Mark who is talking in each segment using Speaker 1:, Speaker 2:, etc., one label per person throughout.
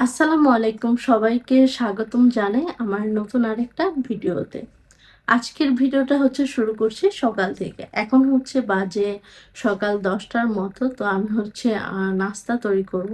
Speaker 1: আসসালামু আলাইকুম, সবাইকে স্বাগতম জানাই আমার নতুন আরেকটা ভিডিওতে। আজকের ভিডিওটা শুরু করছি সকাল থেকে। এখন বাজে সকাল ১০টার মতো। তো আমি নাস্তা তৈরি করব।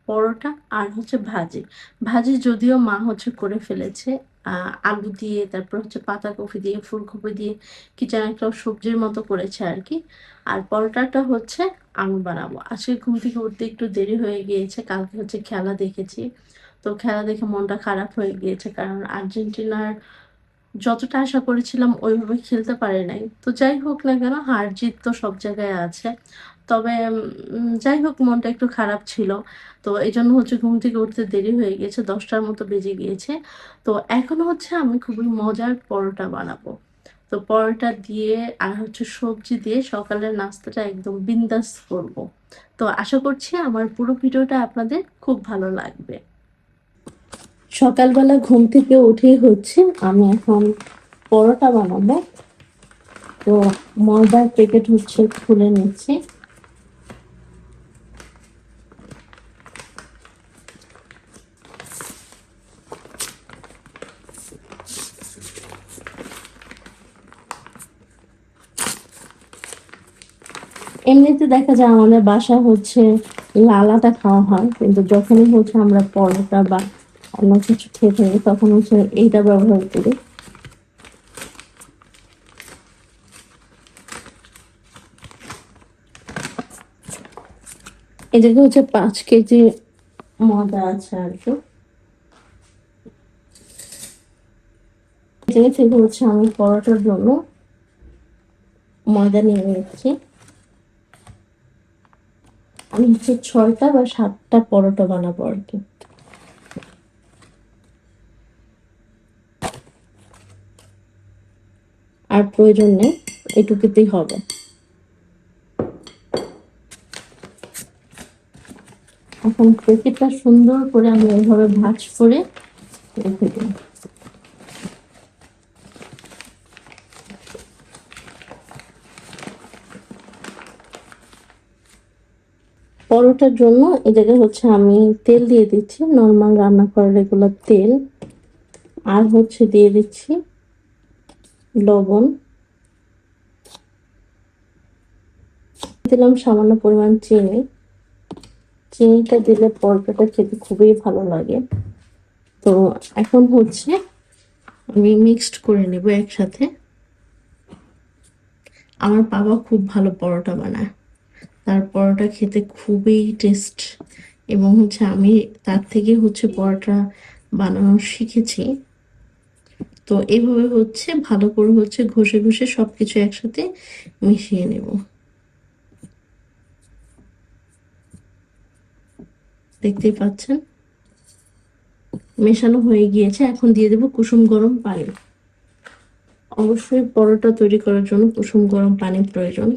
Speaker 1: পরোটা আর ভাজি। ভাজি যদিও মা করে ফেলেছে। আলু দিয়ে, তারপর পাতাকপি দিয়ে, ফুলকপি দিয়ে কি যেন একটা সবজির মতো করেছে আরকি। আর পরোটাটা আমি বানাবো। আজকে ঘুম থেকে উঠতে একটু দেরি হয়ে গিয়েছে। কালকে খেলা দেখেছি। তো খেলা দেখে মনটা খারাপ হয়ে গিয়েছে। কারণ আর্জেন্টিনার যতটা আশা করেছিলাম ওইভাবে খেলতে পারে নাই। তো যাই হোক না কেন, হার-জিত তো সব জায়গায় আছে। তবে যাই হোক, মনটা একটু খারাপ ছিল। তো এজন্য ঘুম থেকে উঠতে দেরি হয়ে গিয়েছে। ১০টার মতো বেজে গিয়েছে। তো এখন আমি খুবই মজার পরোটা বানাবো। তো পরোটা দিয়ে আর সবজি দিয়ে সকালের নাস্তাটা একদম বিন্দাস করব। তো আশা করছি আমার পুরো ভিডিওটা আপনাদের খুব ভালো লাগবে। সকালবেলা ঘুম থেকে উঠেই আমি এখন পরোটা বানাবো। তো ময়দার প্যাকেট খুলে নিচ্ছি। এমনিতে দেখা যায় আমাদের বাসায় লাল আটা খাওয়া হয়, কিন্তু যখনই আমরা পরোটা বা অন্য কিছু খেয়ে থাকি তখন এইটা ব্যবহার করি। এদিকে ৫ কেজি ময়দা আছে আর কি। এদিকে থেকে আমি পরোটার জন্য ময়দা নিয়ে নিচ্ছি। আমি ৬টা বা ৭টা পরোটা বানাবো আর কি। আর প্রয়োজন নেই, এটুকুতেই হবে। এখন প্যাকেটটা সুন্দর করে আমি এইভাবে ভাঁজ করে রেখে দিই। পরোটার জন্য এই জায়গায় আমি তেল দিয়ে দিচ্ছি, নরমাল রান্না করার রেগুলার তেল। আর দিয়ে দিচ্ছি লবণ, দিলাম সামান্য পরিমাণ চিনি। চিনিটা দিলে পরোটাটা খেতে খুবই ভালো লাগে। তো এখন আমি মিক্সড করে নেব একসাথে। আমার বাবা খুব ভালো পরোটা বানায়। তার পরোটা খেতে খুবই টেস্ট, এবং আমি তার থেকে পরোটা বানানো শিখেছি। তো এইভাবে ভালো করে ঘষে ঘষে সবকিছু একসাথে মিশিয়ে নেব। দেখতেই পাচ্ছেন মেশানো হয়ে গিয়েছে। এখন দিয়ে দেব কুসুম গরম পানি। অবশ্যই পরোটা তৈরি করার জন্য কুসুম গরম পানি প্রয়োজন।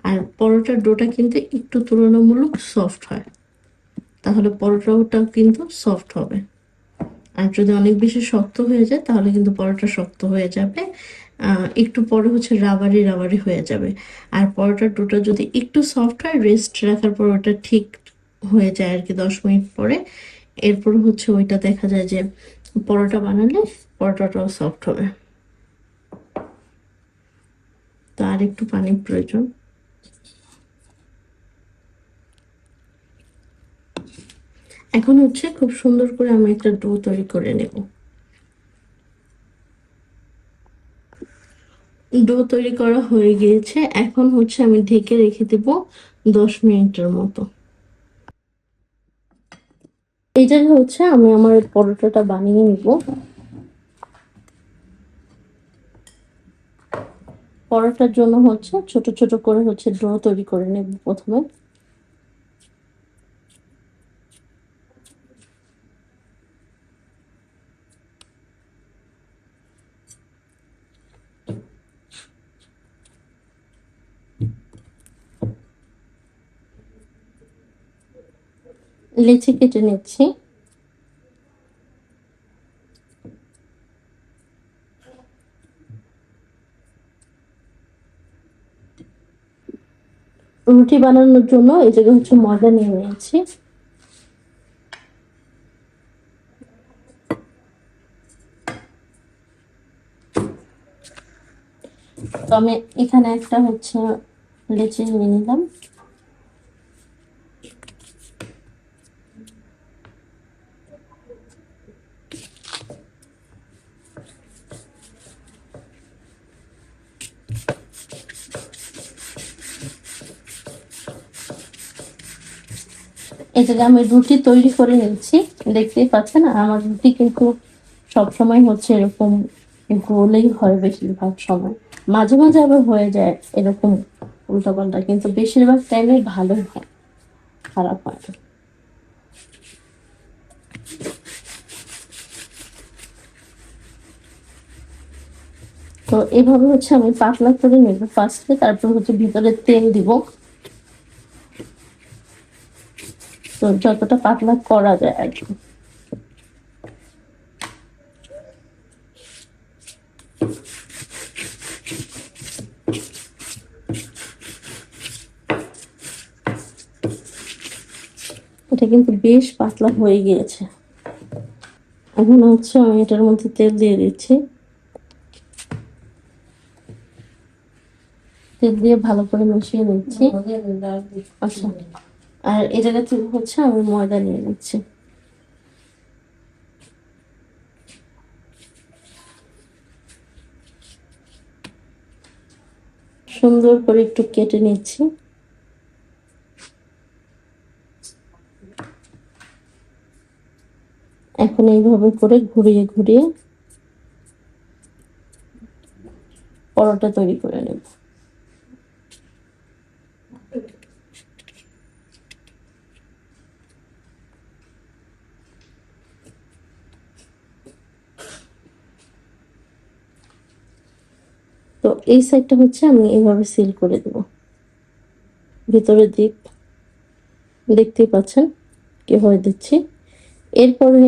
Speaker 1: আর পরোটার ডোটা কিন্তু একটু তুলনামূলক সফট হয়, তাহলে পরোটাটাও কিন্তু সফট হবে। আর যদি অনেক বেশি শক্ত হয়ে যায় তাহলে কিন্তু পরোটা শক্ত হয়ে যাবে। একটু পরে রাবারি রাবারি হয়ে যাবে। আর পরোটার ডোটা যদি একটু সফট হয়, রেস্ট রাখার পর ওটা ঠিক হয়ে যায় আর কি ১০ মিনিট পরে। এরপর ওইটা দেখা যায় যে পরোটা বানালে পরোটাটাও সফট হবে। তো আর একটু পানির প্রয়োজন। এখন খুব সুন্দর করে আমি একটা ডো তৈরি করে নেব। ডো তৈরি করা হয়ে গিয়েছে। এখন আমি ঢেকে রেখে দেব ১০ মিনিটের মতো। এই জায়গায় আমি আমার পরোটাটা বানিয়ে নিব। পরোটার জন্য ছোট ছোট করে ডো তৈরি করে নেব প্রথমে। লেচি কেটে নিচ্ছি। রুটি বানানোর জন্য এই জায়গায় হচ্ছে ময়দা নিয়ে নিয়েছি। তো আমি এখানে একটা হচ্ছে লেচি নিয়ে নিলাম। এই জায়গায় আমি রুটি তৈরি করে নিচ্ছি, দেখতেই পাচ্ছেন। আমার রুটি কিন্তু সবসময় হচ্ছে এরকম গোলেই হয় বেশিরভাগ সময়, মাঝে মাঝে আবার হয়ে যায় এরকম উল্টাপাল্টা, কিন্তু বেশিরভাগ টাইমে ভালোই হয়, খারাপ হয় না। তো এভাবে হচ্ছে আমি পাতলা করে নেব ফার্স্টে, তারপর হচ্ছে ভিতরে তেল দিব। তো যতটা পাতলা করা যায় আর কি। এটা কিন্তু বেশ পাতলা হয়ে গিয়েছে। এখন হচ্ছে আমি এটার মধ্যে তেল দিয়ে দিচ্ছি। তেল দিয়ে ভালো করে মিশিয়ে নিচ্ছি। আচ্ছা, আর এই জায়গা থেকে হচ্ছে আমি ময়দা নিয়ে নিচ্ছি। সুন্দর করে একটু কেটে নিচ্ছি। এখন এইভাবে করে ঘুরিয়ে ঘুরিয়ে পরোটা তৈরি করে নেব। তো এই সাইডটা হচ্ছে আমি এইভাবে সিল করে দেব। ভিতরের দিক দেখতেই পাচ্ছেন কিভাবে দিচ্ছি। এরপরে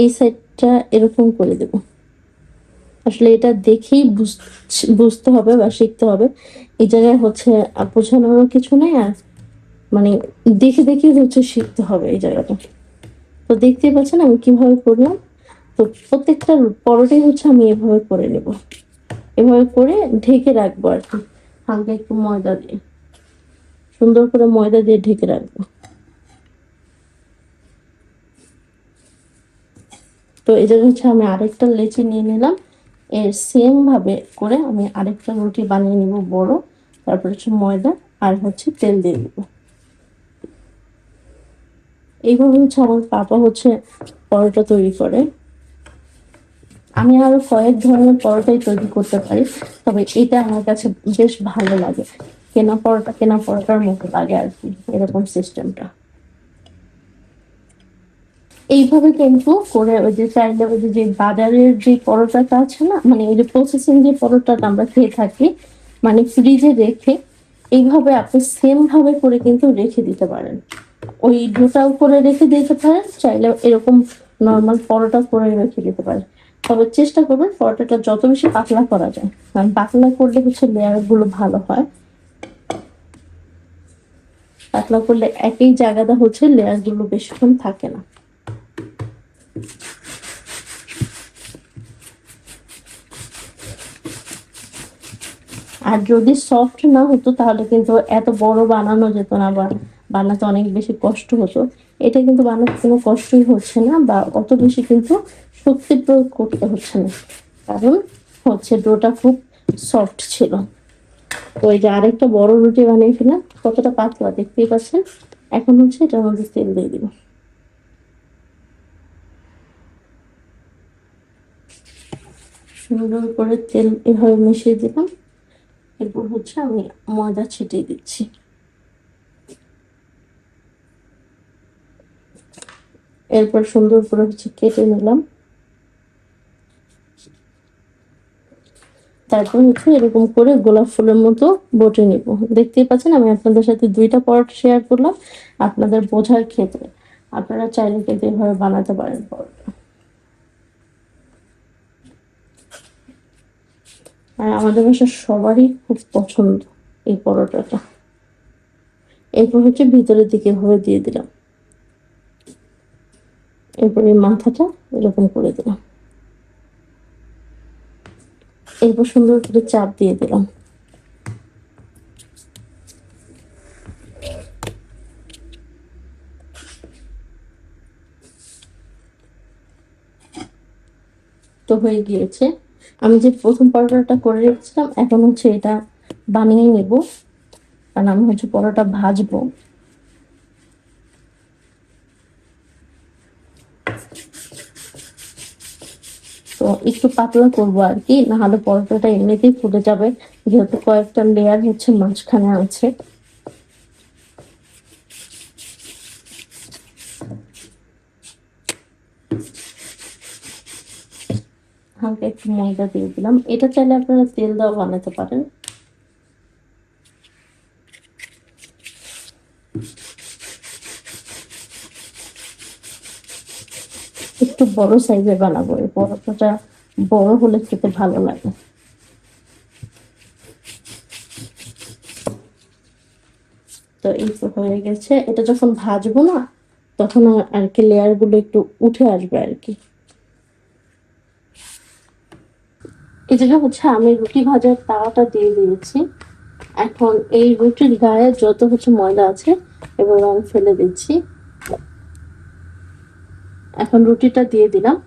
Speaker 1: এই সাইডটা এরকম করে দেব। আসলে এটা দেখেই বুঝতে হবে বা শিখতে হবে। এই জায়গায় হচ্ছে বোঝানোর কিছু নেই, আর মানে দেখে দেখে হচ্ছে শিখতে হবে এই জায়গাটা। তো দেখতেই পাচ্ছেন আমি কিভাবে করলাম। তো প্রত্যেকটা পরোটাই হচ্ছে আমি এভাবে করে নেব, এভাবে করে ঢেকে রাখবো আর কি, হালকা একটু ময়দা দিয়ে, সুন্দর করে ময়দা দিয়ে ঢেকে রাখবো। তো এই জায়গায় হচ্ছে আমি আরেকটা লেচি নিয়ে নিলাম। এর সেম ভাবে করে আমি আরেকটা রুটি বানিয়ে নিব বড়। তারপর হচ্ছে ময়দা আর হচ্ছে তেল দিয়ে দিব। এইভাবে হচ্ছে আমার পাপা হচ্ছে পরোটা তৈরি করে। আমি আরো কয়েক ধরনের পরোটাই তৈরি করতে পারি, তবে এটা আমার কাছে বেশ ভালো লাগে। কেনা পরোটার মতো লাগে আর কি, এরকম সিস্টেমটা। এইভাবে কিন্তু করে ওই যে চাইলে ওই যে বাজারের যে পরোটাটা আছে না, মানে ওই যে প্রসেসিং যে পরোটাটা আমরা খেয়ে থাকি, মানে ফ্রিজে রেখে, এইভাবে আপনি সেম ভাবে করে কিন্তু রেখে দিতে পারেন। ওই ডোটাও করে রেখে দিতে পারেন, চাইলে এরকম নর্মাল পরোটা করে রেখে দিতে পারেন। তবে চেষ্টা করবেন পরোটাটা যত বেশি পাতলা করা যায়, কারণ পাতলা করলে হচ্ছে লেয়ার গুলো ভালো হয়। পাতলা করলে একই জায়গাটা হচ্ছে লেয়ার গুলো বেশিক্ষণ থাকে না। আর যদি সফট না হতো তাহলে কিন্তু এত বড় বানানো যেত না, বা বানাতে অনেক বেশি কষ্ট হতো। এটা কিন্তু বানাতে কোনো কষ্টই হচ্ছে না, বা অত বেশি কিন্তু শক্তি প্রয়োগ করতে হচ্ছে না, কারণ হচ্ছে ডোটা খুব সফট ছিল। তো এই যে আরেকটা বড় রুটি বানিয়ে ফেলাম, কতটা পাতলা দেখতেই পাচ্ছেন। এখন হচ্ছে এটার মধ্যে তেল দিয়ে দিব। সুন্দর করে তেল এভাবে মিশিয়ে দিলাম। এরপর হচ্ছে আমি ময়দা ছিটিয়ে দিচ্ছি। এরপর সুন্দর করে হচ্ছে কেটে নিলাম। তারপর হচ্ছে এরকম করে গোলাপ ফুলের মতো বটে নিব। দেখতেই পাচ্ছেন আমি আপনাদের সাথে দুইটা পরোটা শেয়ার করলাম আপনাদের বোঝার ক্ষেত্রে। আপনারা চাইলে কিন্তু এভাবে বানাতে পারেন পরোটা। আর আমাদের বাসার সবারই খুব পছন্দ এই পরোটাটা। এরপর হচ্ছে ভিতরের দিকে ভাবে দিয়ে দিলাম, এরপরে মাথাটা এরকম করে দিলাম, এরপর সুন্দর করে চাপ দিয়ে দিলাম। তো হয়ে গিয়েছে। আমি যে প্রথম পরোটাটা করে রেখেছিলাম, এখন হচ্ছে এটা বানিয়ে নেব, কারণ আমি হচ্ছে পরোটা ভাজবো। তো একটু পাতলা করবো আর কি, না হলে পরোটাটা এমনিতেই ফুলে যাবে, যেহেতু কয়েকটা লেয়ার হচ্ছে মাঝখানে আছে। হালকা একটু ময়দা দিয়ে দিলাম, এটা চাইলে আপনারা তেল দেওয়া বানাতে পারেন। একটু বড় সাইজের বানাবো, এই পরোটাটা বড় হলে খেতে ভালো লাগে। তো এই তো হয়ে গেছে, এটা যখন ভাজবো না তখন আর কি লেয়ার গুলো একটু উঠে আসবে আর কি। এই জায়গা হচ্ছে আমি রুটি ভাজার তাওয়াটা দিয়ে দিয়েছি। এখন এই রুটির গায়ে যত হচ্ছে ময়দা আছে এবার আমি ফেলে দিচ্ছি। এখন রুটিটা দিয়ে দিলাম,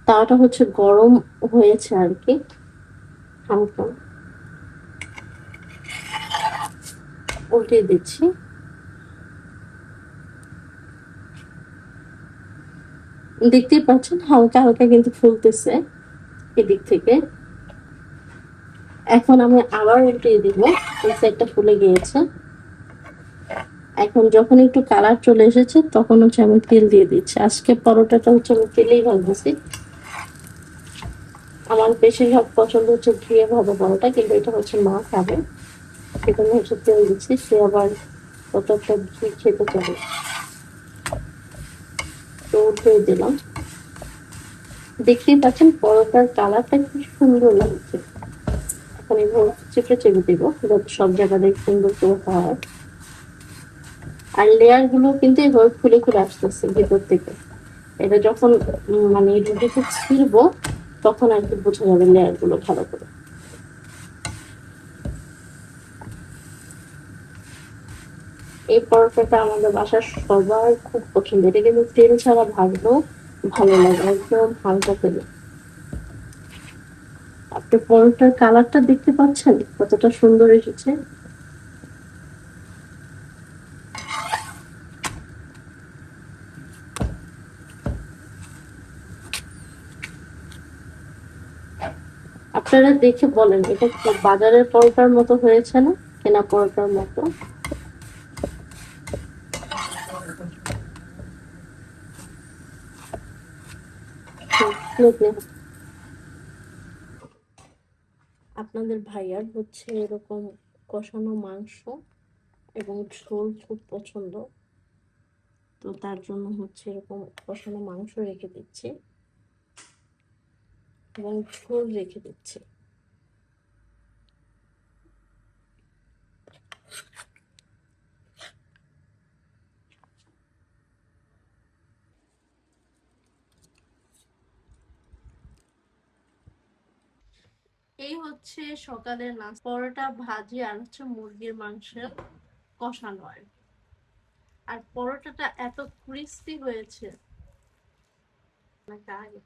Speaker 1: তাওয়াটা হচ্ছে গরম হয়েছে আর কি হালকা, উল্টিয়ে দিচ্ছি। দেখতেই পাচ্ছেন হালকা হালকা কিন্তু ফুলতেছে এদিক থেকে। এখন আমি আবার উল্টিয়ে দিব, এই সাইডটা ফুলে গিয়েছে। এখন যখন একটু কালার চলে এসেছে তখন হচ্ছে আমি তেল দিয়ে দিচ্ছি। আজকে পরোটাটা হচ্ছে আমি তেলেই ভাজতেছি। আমার বেশিরভাগ পছন্দ হচ্ছে ঘিয়ে ভাজা পরোটা, কিন্তু এটা হচ্ছে মা খাবে, সেখানে হচ্ছে তেল দিচ্ছি, সে আবার কতটা ঘি খেতে চাবে। তো উল্টে দিলাম, দেখতেই পাচ্ছেন পরোটার কালারটা কি সুন্দর লাগছে। এখন এভাবে চেপে চেপে দিব যাতে সব জায়গায় সুন্দর করে হয়। আর লেয়ার গুলো কিন্তু এভাবে খুলে খুলে আসতেছে ভেতর থেকে। এটা যখন মানে রুটিতে ছিড়বো তখন আর কি বোঝা যাবে লেয়ার গুলো ভালো করে। এই পরোটাটা আমাদের বাসার সবার খুব পছন্দ, এটা কিন্তু তেল ছাড়া ভাজলেও ভালো লাগে, একদম হালকা তেলে। আপনি পরোটার কালারটা দেখতে পাচ্ছেন কতটা সুন্দর এসেছে। আপনারা দেখে বলেন এটা বাজারের পরোটার মতো হয়েছে না কেনা পরোটার মতো। আপনাদের ভাইয়ার হচ্ছে এরকম কষানো মাংস এবং ঝোল খুব পছন্দ, তো তার জন্য হচ্ছে এরকম কষানো মাংস রেখে দিচ্ছি এবং ঝোল রেখে দিচ্ছি। এই হচ্ছে সকালের নাস্তা, পরোটা ভাজি আর হচ্ছে মুরগির মাংসের কষানো আর কি। আর পরোটাটা এত ক্রিস্পি হয়েছে, নাকি আগে